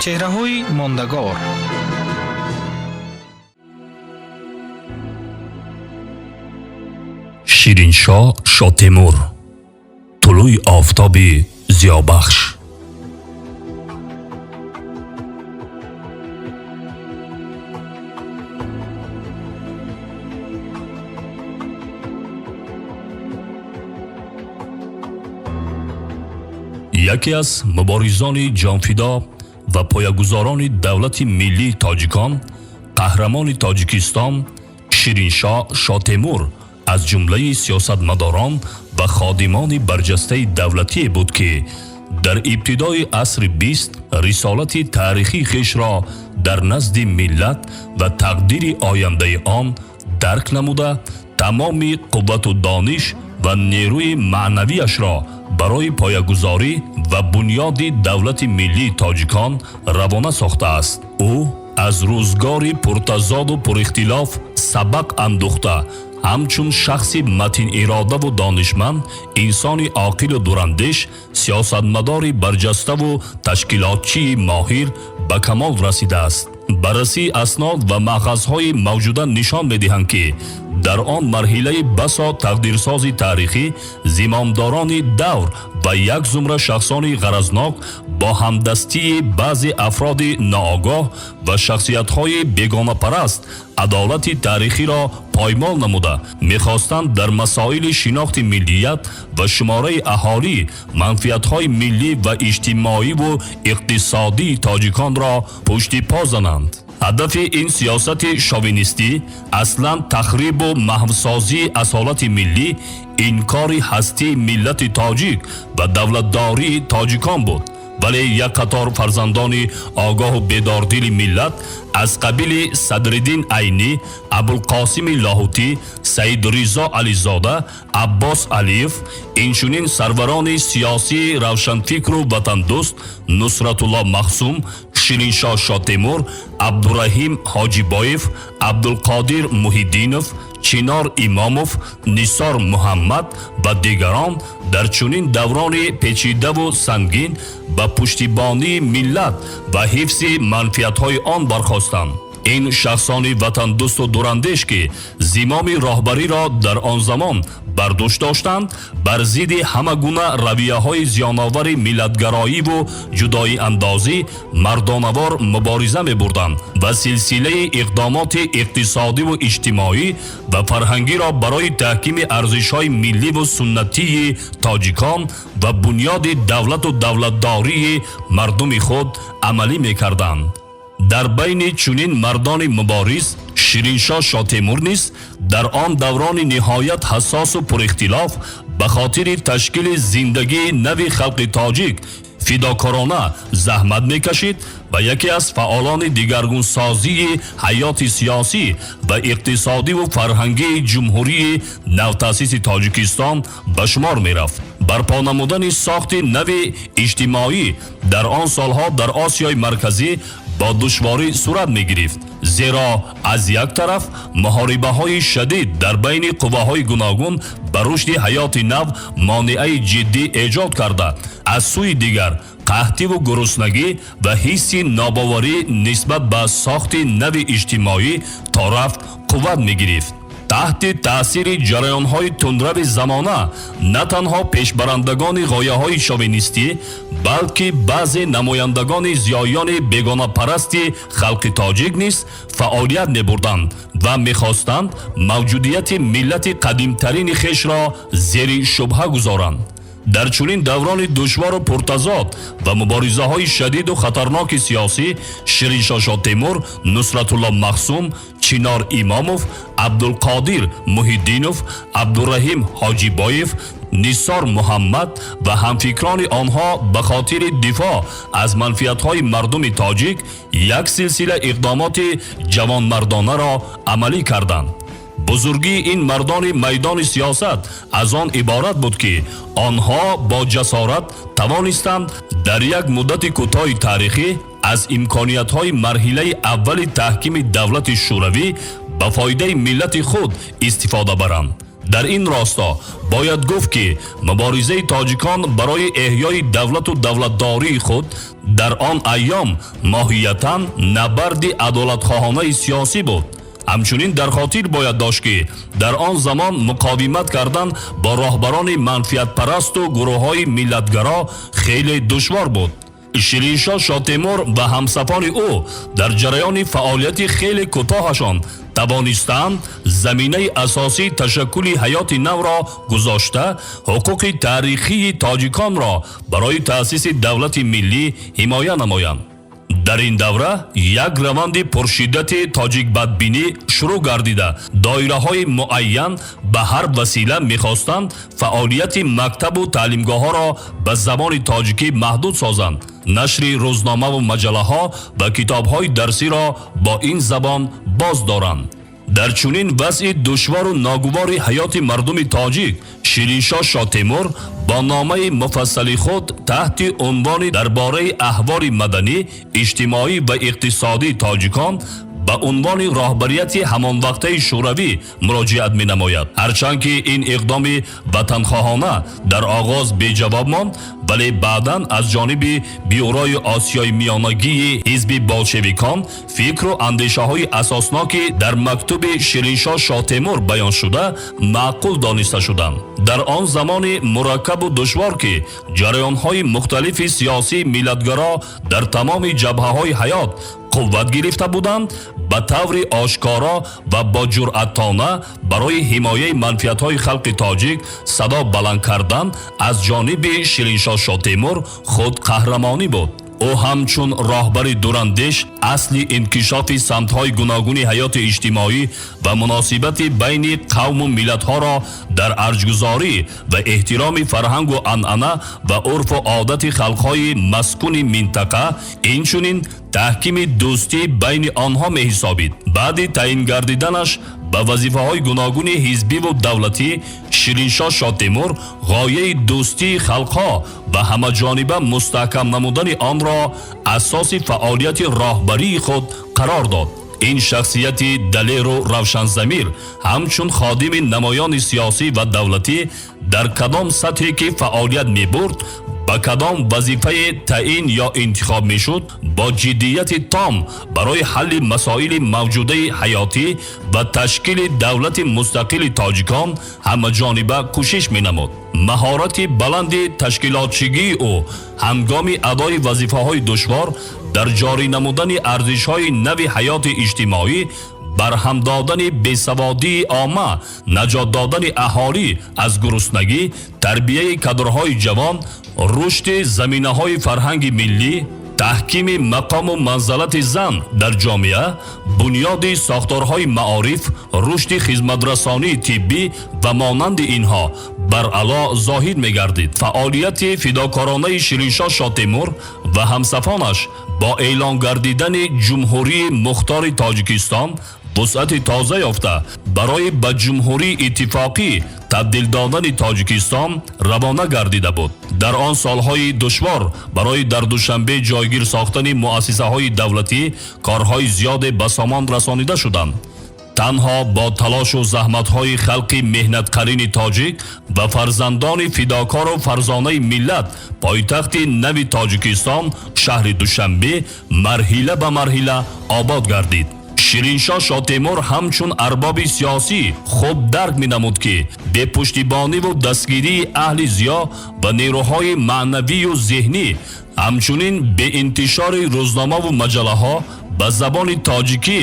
چهره‌های ماندگار. شیرینشاه شاه تیمور، طلوع آفتاب ضیابخش. یکی از مبارزان جانفدا و پایه‌گذاران دولت ملی تاجیکان، قهرمان تاجیکستان شیرینشاه شاه تیمور از جمله سیاستمداران و خادمان برجسته دولتی بود که در ابتدای عصر 20 رسالت تاریخی خویش را در نزد ملت و تقدیر آینده آن درک نموده، تمام قوت و دانش و نیروی معنویش را برای پایه‌گذاری و بنیاد دولت ملی تاجیکان روانه ساخته است. او از روزگار پرتضاد و پراختلاف سبق اندوخته، همچون شخصی متین اراده و دانشمند، انسان عاقل و دوراندیش، سیاستمدار برجسته و تشکیلاتچی ماهر به کمال رسیده است. بررسی اسناد و مأخذهای موجوده نشان می‌دهند که در آن مرحله بسا تقدیرسازی تاریخی، زمامداران دور و یک زمره شخصان غرضناک با همدستی بعضی افراد ناآگاه و شخصیت‌های بیگانه پرست عدالت تاریخی را پایمال نموده می‌خواستند در مسائل شناخت ملیت و شماره اهالی منفعت‌های ملی و اجتماعی و اقتصادی تاجیکان را پشت پا زنند. هدف این سیاست شاوینیستی اصلا تخریب و محوسازی اصالت ملی، انکار هستی ملت تاجیک و دولتداری تاجیکان بود. ولی یک قطار فرزندان آگاه و بیداردل ملت از قبیل صدرالدین عینی، ابوالقاسم لاهوتی، سید رضا علیزاده، عباس علیف، اینچنین سروران سیاسی روشنفکر و وطن دوست نصرت الله مخزوم، شیرینشاه شاه تیمور، عبدالرحیم حاجیبایف، عبدالقادر محیدینوف، چینار اماموف، نثار محمد و دیگران در چنین دوران پیچیده و سنگین به پشتیبانی ملت و حفظ منفعت‌های آن برخاستند. این شخصان وطن دوست و دوراندیش که زمام راهبری را در آن زمان برداشت داشتند، بر ضد همه گونه رویه‌های زیان‌آور ملتگرایی و جدایی اندازی مردانه‌وار مبارزه می‌بردند و سلسله اقدامات اقتصادی و اجتماعی و فرهنگی را برای تحکیم ارزش‌های ملی و سنتی تاجیکان و بنیاد دولت و دولتداری مردم خود عملی می‌کردند. در بین چنین مردان مبارز شیرینشاه شاه تیمور نیز در آن دوران نهایت حساس و پراختلاف به خاطر تشکیل زندگی نو خلق تاجیک فداکارانه زحمت میکشید و یکی از فعالان دیگرگون سازی حیات سیاسی و اقتصادی و فرهنگی جمهوری نوتأسیس تاجیکستان به شمار میرفت. برپا نمودن ساخت نو اجتماعی در آن سالها در آسیای مرکزی با دشواری صورت می گرفت، زیرا از یک طرف محاربه های شدید در بین قواهای گوناگون بر رشد حیات نو مانعه جدی ایجاد کرده، از سوی دیگر قحطی و گرسنگی و حس ناباوری نسبت به ساخت نو اجتماعی تا رفت قوت می گرفت. تحت تأثیر جریان‌های تندرو زمانه نه تنها پیشبرندگان غایه‌های شاوینیستی بلکه بعضی نمایندگان زیایان بیگانه پرست خلق تاجیک نیز فعالیت می‌بردند و می‌خواستند موجودیت ملت قدیمترین خویش را زیر شبهه گذارند. در چنین دوران دشوار و پرتضاد و مبارزه های شدید و خطرناک سیاسی، شیرینشاه شاه تیمور، نصرت الله مخزوم، چینار اماموف، عبدالقادر محیدینوف، عبدالرحیم حاجیبایف، نثار محمد و همفکران آنها به خاطر دفاع از منفعت‌های مردم تاجیک یک سلسله اقدامات جوانمردانه را عملی کردند. بزرگی این مردان میدان سیاست از آن عبارت بود که آنها با جسارت توانستند در یک مدت کوتاه تاریخی از امکانیت‌های مرحله اول تحکیم دولت شوروی به فایده ملت خود استفاده برند. در این راستا باید گفت که مبارزه تاجیکان برای احیای دولت و دولتداری خود дар он айём моҳиятан набарди адолатхоҳонаи сиёсӣ буд. ҳамчунин дар хотир бояд дошт ки дар он замон муқовимат кардан бо роҳбарони манфиатпарасту гурӯҳҳои миллатгаро хеле душвор буд. Шириншоҳ Шотемур ва ҳамсафони ӯ дар ҷараёни фаъолияти хеле кӯтоҳашон тавонистанд заминаи асосии ташаккули ҳаёти навро гузошта, ҳуқуқи таърихии тоҷиконро барои таъсиси давлати миллӣ ҳимоя намоянд. дар ин давра як раванди пуршиддати тоҷикбадбинӣ шурӯъ гардида, доираҳои муайян ба ҳар васила мехостанд фаъолияти мактабу таълимгоҳҳоро ба забони тоҷикӣ маҳдуд созанд, нашри рӯзномаву маҷаллаҳо ва китобҳои дарсиро бо ин забон боз доранд. дар чунин вазъи душвору ногувори ҳаёти мардуми тоҷик, Шириншоҳ Шотемур бо номаи муфассали худ таҳти унвони дар бораи аҳвори маданӣ, иҷтимоӣ ва иқтисодии тоҷикон ба унвони роҳбарияти ҳамонвақтаи шӯравӣ муроҷиат менамояд. ҳарчанд ки ин иқдоми ватанхоҳона дар оғоз беҷавоб монд, вале баъдан аз ҷониби бюрои осиёи миёнагии ҳизби болшевикон фикру андешаҳои асосноки дар мактуби Шириншоҳ Шотемур баён шуда маъқул дониста шуданд. дар он замони мураккабу душвор ки ҷараёнҳои мухталифи сиёсии миллатгаро дар тамоми ҷабҳаҳои ҳаёт қувват гирифта буданд, ба таври ошкоро ва бо ҷуръатона барои ҳимояи манфиатҳои халқи тоҷик садо баланд кардан аз ҷониби Шириншоҳ Шотемур худ қаҳрамонӣ буд. ӯ ҳамчун роҳбари дурандеш асли инкишофи самтҳои гуногуни ҳаёти иҷтимоӣ ва муносибати байни қавму миллатҳоро дар арҷгузорӣ ва эҳтироми фарҳангу анъана ва урфу одати халқҳои маскуни минтақа, инчунин таҳкими дӯстӣ байни онҳо меҳисобид. баъди таъин гардиданаш ба вазифаҳои гуногуни ҳизбиву давлатӣ, Шириншоҳ Шотемур ғояи дӯстии халқҳо ва ҳамаҷониба мустаҳкам намудани онро асоси фаъолияти роҳбарии худ қарор дод. ин шахсияти далеру равшанзамир ҳамчун ходими намоёни сиёсӣ ва давлатӣ дар кадом сатҳе ки фаъолият мебурд, ба кадом вазифае таъин ё интихоб мешуд, бо ҷиддияти том барои ҳалли масоили мавҷудаи ҳаётӣ ва ташкили давлати мустақили тоҷикон ҳамаҷониба кӯшиш менамуд. маҳорати баланди ташкилотчигии ӯ ҳангоми адои вазифаҳои душвор дар ҷорӣ намудани арзишҳои нави ҳаёти иҷтимоӣ, барҳам додани бесаводии омма, наҷот додани аҳолӣ аз гуруснагӣ, тарбияи кадрҳои ҷавон, рушди заминаҳои фарҳанги миллӣ, таҳкими мақому манзалати зан дар ҷомеа, бунёди сохторҳои маориф, рушди хизматрасонии тиббӣ ва монанди инҳо баръало зоҳир мегардид. фаъолияти фидокоронаи Шириншоҳ Шотемур ва ҳамсафонаш бо эълон гардидани ҷумҳурии мухтори Тоҷикистон вусъати тоза ёфта барои ба ҷумҳурии иттифоқӣ табдил додани Тоҷикистон равона гардида буд. дар он солҳои душвор барои дар Душанбе ҷойгир сохтани муассисаҳои давлатӣ корҳои зиёде ба сомон расонида шуданд. танҳо бо талошу заҳматҳои халқи меҳнатқарини тоҷик ва фарзандони фидокору фарзонаи миллат, пойтахти нави Тоҷикистон, шаҳри Душанбе марҳила ба марҳила обод гардид. Шириншоҳ Шотемур ҳамчун арбоби сиёсӣ хуб дарк менамуд ки бепуштибониву дастгирии аҳли зиё ва нерӯҳои маънавию зеҳнӣ, ҳамчунин беинтишори рӯзномаву маҷаллаҳо ба забони тоҷикӣ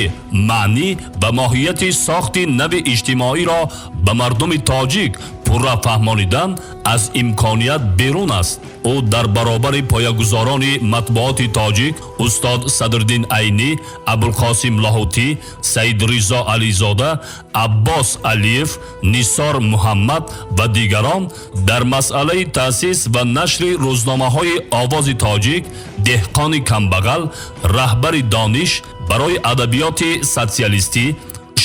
маънӣ ва моҳияти сохти нави иҷтимоиро ба мардуми тоҷик пурра фаҳмонидан аз имконият берун аст. ӯ дар баробари поягузорони матбуоти тоҷик устод Садриддин Айнӣ, Абулқосим Лоҳутӣ, Саидризо Ализода, Аббос Алиев, Нисор Муҳаммад ва дигарон дар масъалаи таъсис ва нашри рӯзномаҳои Овози тоҷик, Деҳқони камбағал, раҳбари дониш барои адабиёти социалистӣ,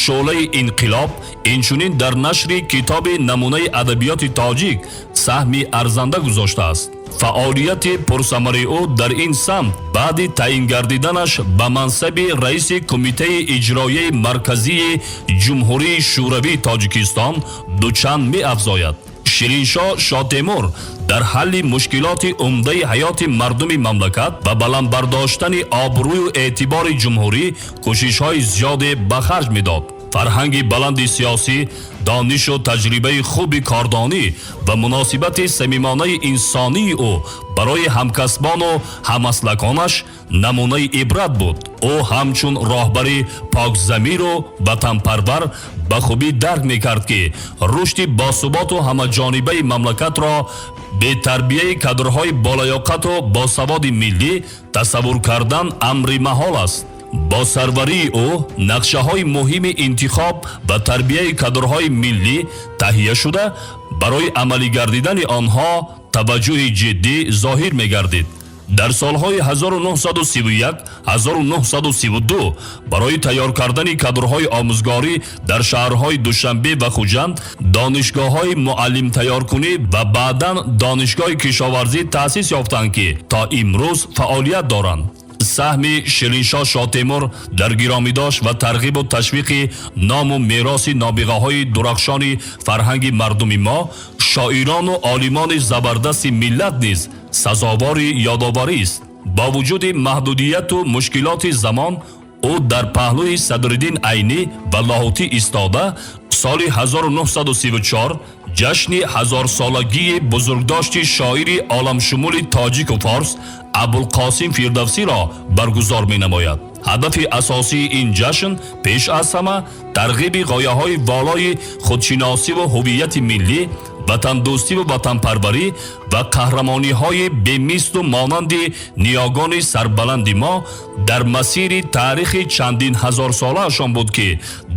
шӯълаи инқилоб, инчунин дар нашри китоби намунаи адабиёти тоҷик саҳми арзанда гузоштааст. фаъолияти пурсамари ӯ дар ин самт баъди таъин гардиданаш ба мансаби раиси кумитаи иҷроияи марказии ҷумҳурии шӯравии Тоҷикистон дучанд меафзояд. Шириншоҳ Шотемур дар ҳалли мушкилоти умдаи ҳаёти мардуми мамлакат ва баландбардоштани обрӯю эътибори ҷумҳурӣ кӯшишҳои зиёде ба харҷ медод. фарҳанги баланди сиёсӣ, донишу таҷрибаи хуби кордонӣ ва муносибати самимонаи инсонии ӯ барои ҳамкасбону ҳамаслаконаш намунаи ибрат буд. ӯ ҳамчун роҳбари покзамиру ватанпарвар ба хубӣ дарк мекард ки рушди босуботу ҳамаҷонибаи мамлакатро бетарбияи кадрҳои болоёқату босаводи миллӣ тасаввур кардан амри маҳол аст. бо сарварии ӯ нақшаҳои муҳими интихоб ва тарбияи кадрҳои миллӣ таҳия шуда, барои амалӣ гардидани онҳо таваҷҷӯҳи ҷиддӣ зоҳир мегардид. дар солҳои 1931-1932 барои тайёр кардани кадрҳои омӯзгорӣ дар шаҳрҳои Душанбе ва Хуҷанд донишгоҳҳои муаллимтайёркунӣ ва баъдан донишгоҳи кишоварзӣ таъсис ёфтанд ки то имрӯз фаъолият доранд. саҳми Шириншо Шотемур дар гиромидошт ва тарғибу ташвиқи ному мероси нобиғаҳои дурахшони фарҳанги мардуми мо, шоирону олимони забардасти миллат низ сазовори ёдоварист. бо вуҷуди маҳдудияту мушкилоти замон, ӯ дар паҳлӯи Садриддин Айнӣ ва Лоҳутӣ истода соли 1934 ҷашни ҳазорсолагии бузургдошти шоири оламшумули тоҷику форс Абулқосим Фирдавсиро баргузор менамояд. ҳадафи асосии ин ҷашн пеш аз ҳама тарғиби ғояҳои волои худшиносиву ҳуввияти миллӣ, ватандӯстиву ватанпарварӣ ва қаҳрамониҳои бемислу монанди ниёгони сарбаланди мо дар масири таърихи чандин ҳазорсолаашон буд ки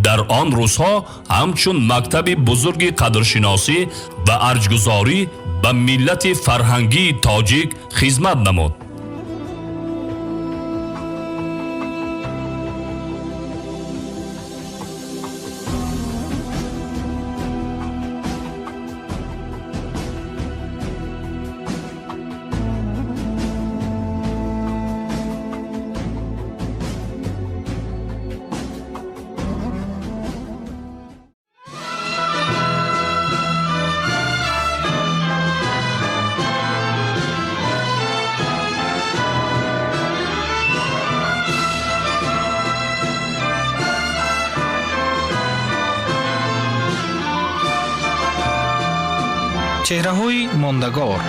дар он рӯзҳо ҳамчун мактаби бузурги қадршиносӣ ва арҷгузорӣ ба миллати фарҳангии тоҷик хизмат намуд. چهره‌های ماندگار.